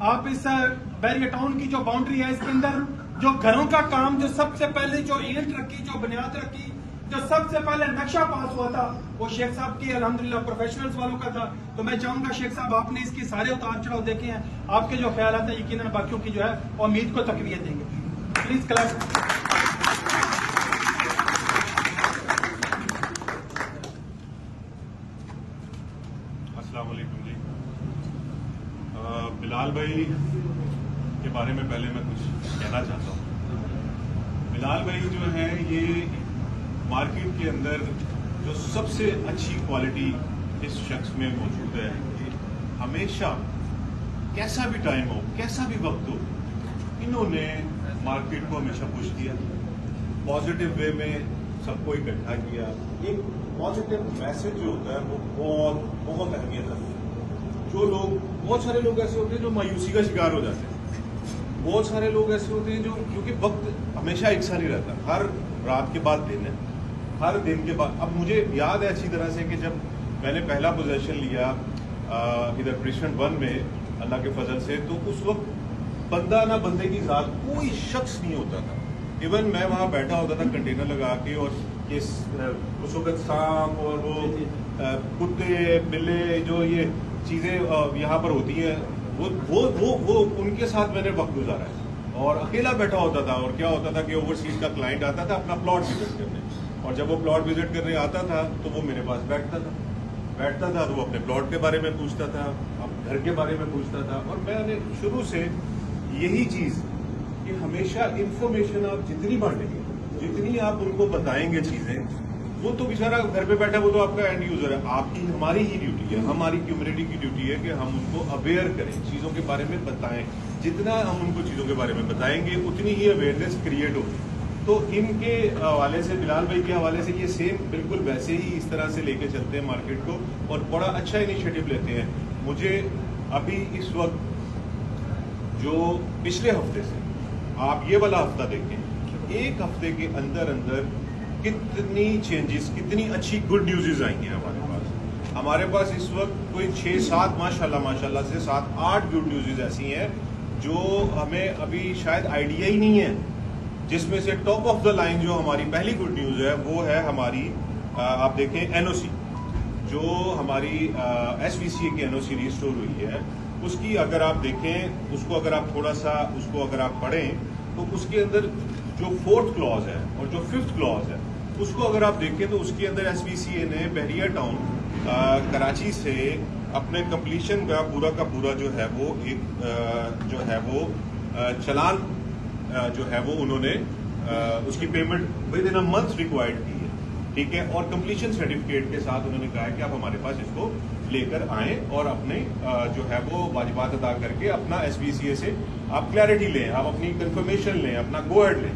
آپ اس بحریہ ٹاؤن کی جو باؤنڈری ہے اس کے اندر جو گھروں کا کام جو سب سے پہلے جو اینٹ رکھی جو بنیاد رکھی جو سب سے پہلے نقشہ پاس ہوا تھا وہ شیخ صاحب کی الحمدللہ پروفیشنلز والوں کا تھا. تو میں چاہوں گا شیخ صاحب آپ نے اس کی سارے اتار چڑھاؤ دیکھے ہیں, آپ کے جو خیالات ہیں یقیناً باقیوں کی جو ہے امید کو تقویت دیں گے. Please class. السلام علیکم جی. بلال بھائی کے بارے میں پہلے میں کچھ کہنا چاہتا ہوں. بلال بھائی جو ہے یہ مارکیٹ کے اندر جو سب سے اچھی کوالٹی اس شخص میں موجود ہے کہ ہمیشہ کیسا بھی ٹائم ہو کیسا بھی وقت ہو انہوں نے مارکیٹ کو ہمیشہ پش کیا, پازیٹیو وے میں سب کو اکٹھا کیا. ایک پازیٹیو میسج جو ہوتا ہے وہ بہت بہت اہمیت رکھتا ہے. جو لوگ بہت سارے لوگ ایسے ہوتے ہیں جو مایوسی کا شکار ہو جاتے ہیں, بہت سارے لوگ ایسے ہوتے ہیں جو کیونکہ وقت ہمیشہ ایک سا نہیں رہتا, ہر رات کے بعد دن ہے, ہر دن کے بعد. اب مجھے یاد ہے اچھی طرح سے کہ جب میں نے پہلا پوزیشن لیا ادھر پریسیڈنٹ 1 میں اللہ کے فضل سے, تو اس وقت بندہ نہ بندے کی ذات کوئی شخص نہیں ہوتا تھا. ایون میں وہاں بیٹھا ہوتا تھا کنٹینر لگا کے, اور اس وقت سانپ اور وہ کتے بلے جو یہ چیزیں یہاں پر ہوتی ہیں وہ ان کے ساتھ میں نے وقت گزارا ہے. اور اکیلا بیٹھا ہوتا تھا, اور کیا ہوتا تھا کہ اوورسیز کا کلائنٹ آتا تھا اپنا پلاٹ وزٹ کرنے, اور جب وہ پلاٹ وزٹ کرنے آتا تھا تو وہ میرے پاس بیٹھتا تھا تو وہ اپنے پلاٹ کے بارے میں پوچھتا تھا, گھر کے بارے میں پوچھتا تھا. اور میں نے شروع سے یہی چیز کہ ہمیشہ انفارمیشن آپ جتنی بانٹیں گے, جتنی آپ ان کو بتائیں گے چیزیں, وہ تو بیچارہ گھر پہ بیٹھا وہ تو آپ کا اینڈ یوزر ہے. آپ کی ہماری ہی ڈیوٹی ہے, ہماری کمیونٹی کی ڈیوٹی ہے کہ ہم ان کو اویئر کریں, چیزوں کے بارے میں بتائیں. جتنا ہم ان کو چیزوں کے بارے میں بتائیں گے اتنی ہی اویئرنیس کریٹ ہوگی. تو ان کے حوالے سے بلال بھائی کے حوالے سے یہ سیم بالکل ویسے ہی اس طرح سے لے کے چلتے ہیں مارکیٹ کو, اور بڑا اچھا انیشیٹو لیتے ہیں. مجھے ابھی اس وقت جو پچھلے ہفتے سے آپ یہ والا ہفتہ دیکھیں, ایک ہفتے کے اندر کتنی چینجز, کتنی اچھی گڈ نیوزز آئی ہیں ہمارے پاس اس وقت کوئی 6-7 ماشاءاللہ سے 7-8 گڈ نیوزز ایسی ہیں جو ہمیں ابھی شاید آئیڈیا ہی نہیں ہے. جس میں سے ٹاپ آف دا لائن جو ہماری پہلی گڈ نیوز ہے وہ ہے ہماری آپ دیکھیں NOC جو ہماری SVCA کی NOC ریسٹور ہوئی ہے. اس کی اگر آپ دیکھیں, اس کو اگر آپ تھوڑا سا اس کو اگر آپ پڑھیں تو اس کے اندر جو 4th کلاز ہے اور جو 5th کلاز ہے اس کو اگر آپ دیکھیں تو اس کے اندر SVCA نے بحریہ ٹاؤن کراچی سے اپنے کمپلیشن کا پورا جو ہے وہ ایک جو ہے وہ چلان جو ہے وہ انہوں نے اس کی payment with in a month required کی ہے, ٹھیک ہے. اور کمپلیشن سرٹیفکیٹ کے ساتھ انہوں نے کہا ہے کہ آپ ہمارے پاس اس کو لے کر آئیں اور اپنے جو ہے وہ واجبات ادا کر کے اپنا SVCA سے آپ کلیئرٹی لیں, آپ اپنی کنفرمیشن لیں, اپنا گو ایڈ لیں.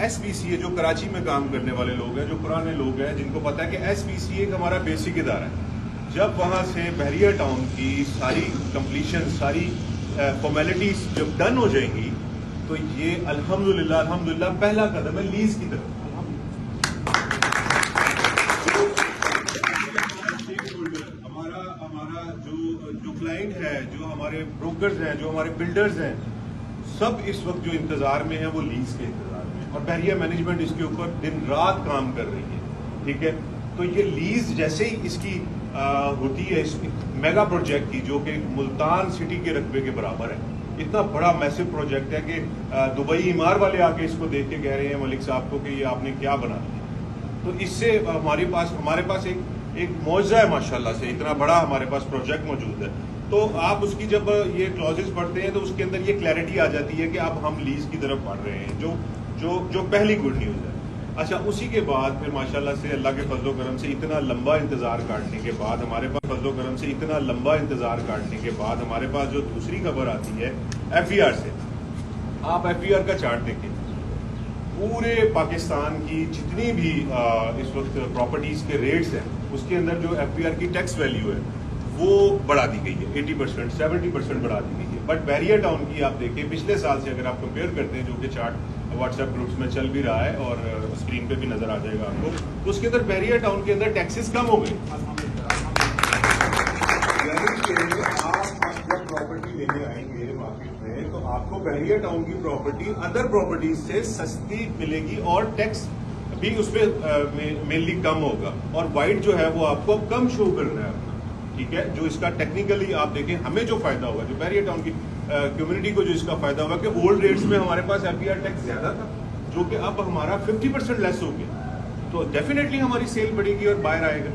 SVCA جو کراچی میں کام کرنے والے لوگ ہیں, جو پرانے لوگ ہیں, جن کو پتا ہے کہ SVCA ایک ہمارا بیسک ادارہ ہے, جب وہاں سے بحریہ ٹاؤن کی ساری کمپلیشن ساری فارمیلٹیز جب ڈن ہو جائیں گی تو یہ الحمدللہ پہلا قدم ہے لیز کی طرف. ہمارا جو کلائنٹ ہے, جو ہمارے بروکرز ہیں, جو ہمارے بلڈرز ہیں, سب اس وقت جو انتظار میں ہیں وہ لیز کے انتظار میں, اور بحریہ مینجمنٹ اس کے اوپر دن رات کام کر رہی ہے, ٹھیک ہے. تو یہ لیز جیسے ہی اس کی ہوتی ہے اس میگا پروجیکٹ کی, جو کہ ملتان سٹی کے رقبے کے برابر ہے, اتنا بڑا میسو پروجیکٹ ہے کہ دبئی عمار والے آ کے اس کو دیکھ کے کہہ رہے ہیں ملک صاحب کو کہ یہ آپ نے کیا بنا دیا. تو اس سے ہمارے پاس ایک معجزہ ہے ماشاءاللہ سے, اتنا بڑا ہمارے پاس پروجیکٹ موجود ہے. تو آپ اس کی جب یہ کلوزز پڑھتے ہیں تو اس کے اندر یہ کلیئرٹی آ جاتی ہے کہ اب ہم لیز کی طرف بڑھ رہے ہیں, جو پہلی گڈ نیوز ہے. اچھا, اسی کے بعد پھر ماشاءاللہ سے اللہ کے فضل و کرم سے اتنا لمبا انتظار کاٹنے کے بعد ہمارے پاس جو دوسری خبر آتی ہے FER سے. آپ FER کا چارٹ دیکھیں, پورے پاکستان کی جتنی بھی اس وقت پراپرٹیز کے ریٹس ہیں اس کے اندر جو FER کی ٹیکس ویلیو ہے وہ بڑھا دی گئی ہے, 80% 70% بڑھا دی گئی ہے. بٹ بحریہ ٹاؤن کی آپ دیکھیں پچھلے سال سے اگر آپ کمپیئر کرتے ہیں, جو کہ چارٹ واٹس ایپ گروپس میں چل بھی رہا ہے اور اسکرین پہ بھی نظر آ جائے گا آپ کو, تو اس کے اندر بحریہ ٹاؤن کے اندر ٹیکسز کم ہو گئے. یعنی کہ آپ جب پراپرٹی لینے آئیں گے مارکیٹ آپ کو بحریہ ٹاؤن کی پراپرٹی ادر پراپرٹیز سے سستی ملے گی اور ٹیکس بھی اس پہ مینلی کم ہوگا, اور وائٹ جو ہے وہ آپ کو کم شو کر رہا ہے اپنا. ٹھیک ہے, جو اس کا ٹیکنیکلی آپ دیکھیں ہمیں جو فائدہ ہوگا, جو بحریہ ٹاؤن کی کمیونٹی کو جو اس کا فائدہ ہوگا کہ اولڈ ریٹس میں ہمارے پاس FBR ٹیکس زیادہ تھا, جو کہ اب ہمارا 50% لیس ہو گیا, تو ڈیفینیٹلی ہماری سیل بڑھے گی اور باہر آئے گا.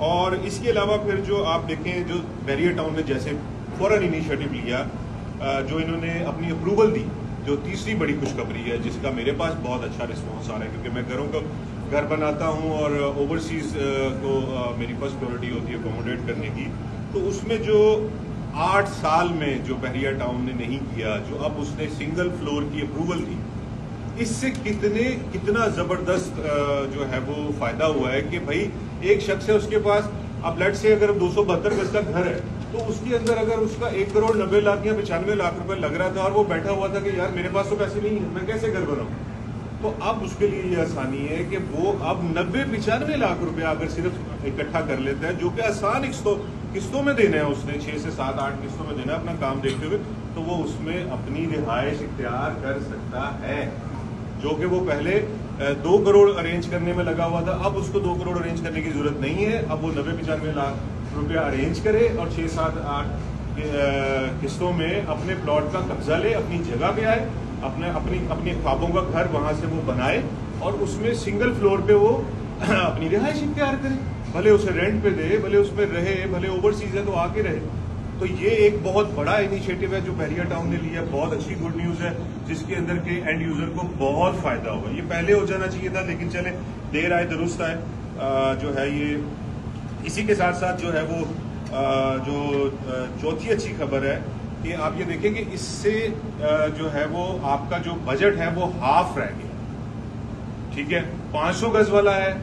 اور اس کے علاوہ پھر جو آپ دیکھیں جو بحریہ ٹاؤن نے جیسے فوراً انیشیٹو لیا, جو انہوں نے اپنی اپروول دی, جو تیسری بڑی خوشخبری ہے جس کا میرے پاس بہت اچھا رسپانس آ رہا ہے, کیونکہ میں گھر بناتا ہوں اور اوورسیز کو میری فرسٹ پریورٹی ہوتی ہے اکوموڈیٹ کرنے کی. تو اس میں جو 8 سال میں جو بحریہ ٹاؤن نے نہیں کیا, جو اب اس نے سنگل فلور کی اپروول دی, اس سے کتنا زبردست جو ہے وہ فائدہ ہوا ہے کہ بھائی ایک شخص ہے اس کے پاس, اب لیٹ سے اگر 272 گز کا گھر ہے تو اس کے اندر اگر اس کا 1 کروڑ 90 لاکھ یا 95 لاکھ روپے لگ رہا تھا اور وہ بیٹھا ہوا تھا کہ یار میرے پاس تو پیسے نہیں ہیں, میں کیسے گھر بناؤں, تو اب اس کے لیے یہ آسانی ہے کہ وہ اب 90-95 لاکھ روپے اگر صرف اکٹھا کر لیتا ہے, جو کہ آسان قسطوں میں دینا ہے, اس نے 6 سے 7-8 قسطوں میں دینا ہے اپنا کام دیکھتے ہوئے, تو وہ اس میں اپنی رہائش اختیار کر سکتا ہے. جو کہ وہ پہلے 2 کروڑ ارینج کرنے میں لگا ہوا تھا, اب اس کو 2 کروڑ ارینج کرنے کی ضرورت نہیں ہے, اب وہ 90-95 لاکھ روپیہ ارینج کرے اور 6-7-8 قسطوں میں اپنے پلاٹ کا قبضہ لے, اپنی جگہ پہ آئے, اپنے خوابوں کا گھر وہاں سے وہ بنائے اور اس میں سنگل فلور پہ وہ اپنی رہائش اختیار کرے, بھلے اسے رینٹ پہ دے, بھلے اس میں رہے, بھلے اوورسیز ہے تو آ کے رہے. تو یہ ایک بہت بڑا انیشیٹو ہے جو بحریہ ٹاؤن نے لیا, بہت اچھی گڈ نیوز ہے جس کے اندر کے اینڈ یوزر کو بہت فائدہ ہوگا. یہ پہلے ہو جانا چاہیے تھا, لیکن چلے دیر آئے درست آئے. جو ہے یہ اسی کے ساتھ ساتھ جو ہے وہ جو چوتھی اچھی خبر ہے کہ آپ یہ دیکھیں کہ اس سے جو ہے وہ آپ کا جو بجٹ ہے وہ ہاف رہ گیا. ٹھیک ہے, 500 گز والا ہے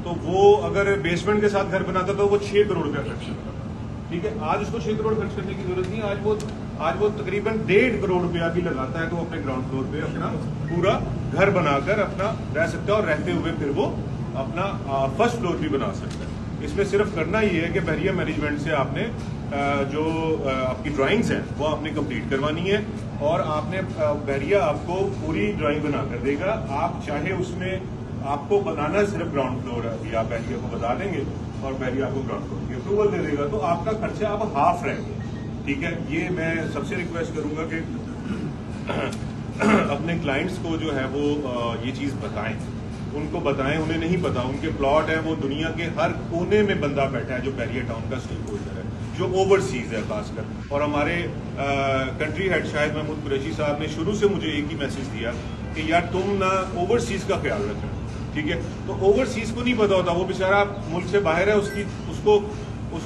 تو وہ اگر بیسمنٹ کے ساتھ گھر بناتا تو وہ 6 کروڑ روپیہ خرچ کرتا. ٹھیک ہے, آج اس کو 6 کروڑ خرچ کرنے کی ضرورت نہیں, آج وہ تقریباً 1.5 کروڑ روپیہ بھی لگاتا ہے تو اپنے گراؤنڈ فلور پہ اپنا پورا گھر بنا کر اپنا رہ سکتا ہے, اور رہتے ہوئے پھر وہ اپنا فرسٹ فلور بھی بنا سکتا ہے. اس میں صرف کرنا یہ ہے کہ بحریہ مینجمنٹ سے آپ نے جو آپ کی ڈرائنگز ہیں وہ آپ نے کمپلیٹ کروانی ہے, اور آپ نے بحریہ آپ کو پوری ڈرائنگ بنا کر دے گا. آپ چاہے اس میں آپ کو بنانا صرف گراؤنڈ فلور ہے, ابھی آپ بحریہ کو بتا دیں گے اور بحریہ آپ کو گراؤنڈ فلور کی اپروول دے دے گا, تو آپ کا خرچہ اب ہاف رہ گیا. ٹھیک ہے, یہ میں سب سے ریکویسٹ کروں گا کہ اپنے کلائنٹس کو جو ہے وہ یہ چیز بتائیں, ان کو بتائیں, انہیں نہیں پتا, ان کے پلاٹ ہیں وہ دنیا کے ہر کونے میں بندہ بیٹھا ہے جو بحریہ ٹاؤن کا اسٹیک ہولڈر ہے, جو اوورسیز ہے خاص کر. اور ہمارے کنٹری ہیڈ شاہد محمود قریشی صاحب نے شروع سے مجھے ایک ہی میسج دیا کہ یار تم نہ اوورسیز کا خیال رکھنا. ٹھیک ہے, تو اوورسیز کو نہیں پتا ہوتا, وہ بیچارہ ملک سے باہر ہے, اس کو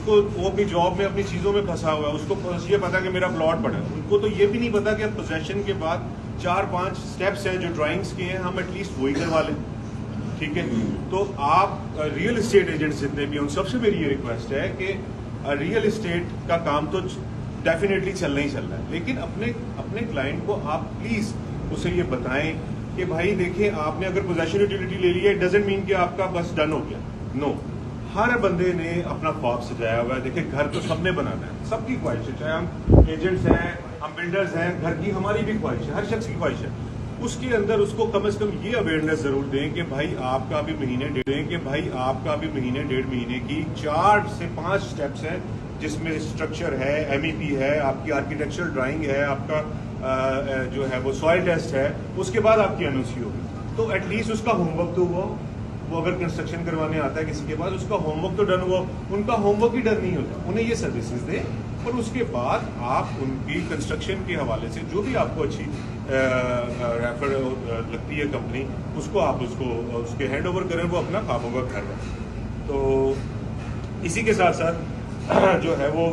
وہ اپنی جاب میں اپنی چیزوں میں پھنسا ہوا ہے, اس کو یہ پتا کہ میرا پلاٹ پڑا ہے. ان کو تو یہ بھی نہیں پتا کہ اب پوزیشن کے بعد 4-5 اسٹیپس ہیں جو ڈرائنگس کے ہیں, ہم ایٹ لیسٹ وہی کروا لیں. ٹھیک ہے, تو آپ ریئل اسٹیٹ ایجنٹس جتنے بھی ہیں ان سب سے میری یہ ریکویسٹ ہے کہ ریئل اسٹیٹ کا کام تو ڈیفینیٹلی چلنا ہی چل رہا ہے, لیکن اپنے کلائنٹ کو آپ پلیز اسے یہ بتائیں کہ بھائی دیکھیں آپ نے اگر پوزیشن یوٹیلٹی لے لی ہے, اٹ ڈزنٹ مین کہ آپ کا بس ڈن ہو گیا. نو, ہر بندے نے اپنا خواب سجایا ہوا ہے. دیکھیں گھر تو سب نے بنانا ہے, سب کی خواہش ہے, چاہے ہم ایجنٹس ہیں, ہم بلڈرز ہیں, گھر کی ہماری بھی خواہش ہے, ہر شخص کی خواہش ہے. اس کے اندر اس کو کم از کم یہ اویئرنیس ضرور دیں کہ بھائی آپ کا بھی مہینے 1.5 مہینے کی 4 سے 5 اسٹیپس ہیں, جس میں اسٹرکچر ہے, MEP ہے, آپ کی آرکیٹیکچرل ڈرائنگ ہے, آپ کا جو ہے وہ سوائل ٹیسٹ ہے, اس کے بعد آپ کی NOC ہوگی. تو ایٹ لیسٹ اس کا ہوم ورک تو ہوا, وہ اگر کنسٹرکشن کروانے آتا ہے کسی کے بعد, اس کا ہوم ورک تو ڈن ہوا. ان کا ہوم ورک ہی ڈن نہیں ہوتا, انہیں یہ سروسز دیں, اور اس کے بعد آپ ان کی کنسٹرکشن کے حوالے سے جو بھی آپ کو اچھی ریفر لگتی ہے کمپنی, اس کو آپ اس کے ہینڈ اوور کریں, وہ اپنا خوابوں کا گھر بنائیں. تو اسی کے ساتھ ساتھ جو ہے وہ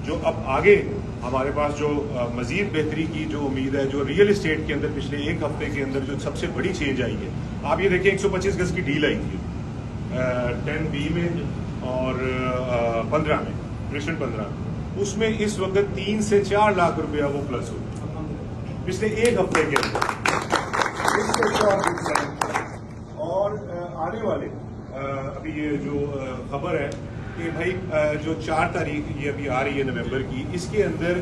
جو اب آگے ہمارے پاس جو مزید بہتری کی جو امید ہے, جو ریئل اسٹیٹ کے اندر پچھلے 1 ہفتے کے اندر جو سب سے بڑی چینج آئی ہے, آپ یہ دیکھیں 125 گز کی ڈیل آئی تھی 10B میں اور 15 میں, کرشن 15 میں, اس میں اس وقت 3 سے 4 لاکھ روپیہ وہ پلس ہو پچھلے 1 ہفتے کے اندر. اور آنے والے ابھی یہ جو خبر ہے کہ بھائی جو 4 تاریخ یہ ابھی آ رہی ہے نومبر کی, اس کے اندر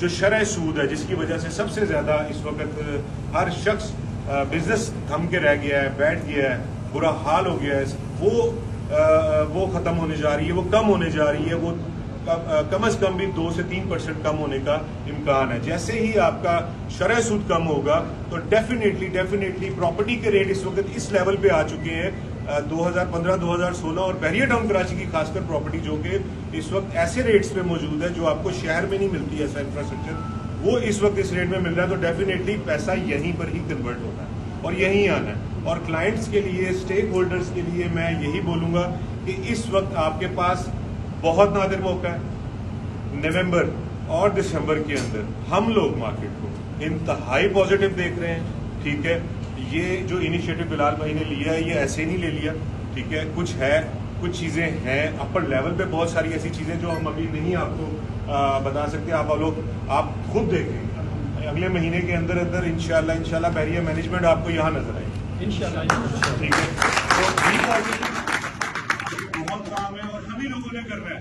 جو شرح سود ہے جس کی وجہ سے سب سے زیادہ اس وقت ہر شخص بزنس تھم کے رہ گیا ہے, بیٹھ گیا ہے, برا حال ہو گیا ہے, وہ ختم ہونے جا رہی ہے, وہ کم ہونے جا رہی ہے, وہ کم از کم بھی 2 سے 3% کم ہونے کا امکان ہے. جیسے ہی آپ کا شرح سود کم ہوگا تو ڈیفینیٹلی پراپرٹی کے ریٹ اس وقت اس لیول پہ آ چکے ہیں 2015 2016 اور بحریہ ٹاؤن کراچی کی خاص کر پراپرٹی جو کہ اس وقت ایسے ریٹس پہ موجود ہے جو آپ کو شہر میں نہیں ملتی ایسا انفراسٹرکچر, وہ اس وقت اس ریٹ میں مل رہا ہے. تو ڈیفینیٹلی پیسہ یہیں پر ہی کنورٹ ہوتا ہے اور یہیں آنا ہے. اور کلائنٹس کے لیے, اسٹیک ہولڈرز کے لیے میں یہی بولوں گا کہ اس وقت آپ کے پاس بہت نادر موقع ہے. نومبر اور دسمبر کے اندر ہم لوگ مارکیٹ کو انتہائی پازیٹیو دیکھ رہے ہیں. ٹھیک ہے, یہ جو انیشیٹو بلال بھائی نے لیا ہے یہ ایسے نہیں لے لیا. ٹھیک ہے, کچھ چیزیں ہیں اپر لیول پہ, بہت ساری ایسی چیزیں جو ہم ابھی نہیں آپ کو بتا سکتے. آپ خود دیکھیں اگلے مہینے کے اندر انشاءاللہ بحریہ مینجمنٹ آپ کو یہاں نظر آئے گی انشاءاللہ. ٹھیک ہے, تو بہت کام ہے اور ہم ہی لوگوں نے کرنا ہے.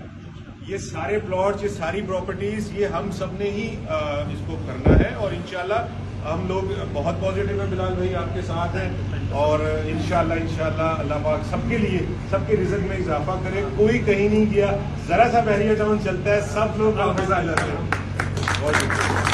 یہ سارے پلاٹس, یہ ساری پراپرٹیز, یہ ہم سب نے ہی اس کو کرنا ہے. اور انشاءاللہ ہم لوگ بہت پازیٹیو ہیں. بلال بھائی آپ کے ساتھ ہیں اور انشاءاللہ اللہ پاک سب کے لیے, سب کے رزق میں اضافہ کرے. کوئی کہیں نہیں گیا, ذرا سا بحریہ ٹاؤن چلتا ہے, سب لوگ واپس آ جاتے ہیں. بہت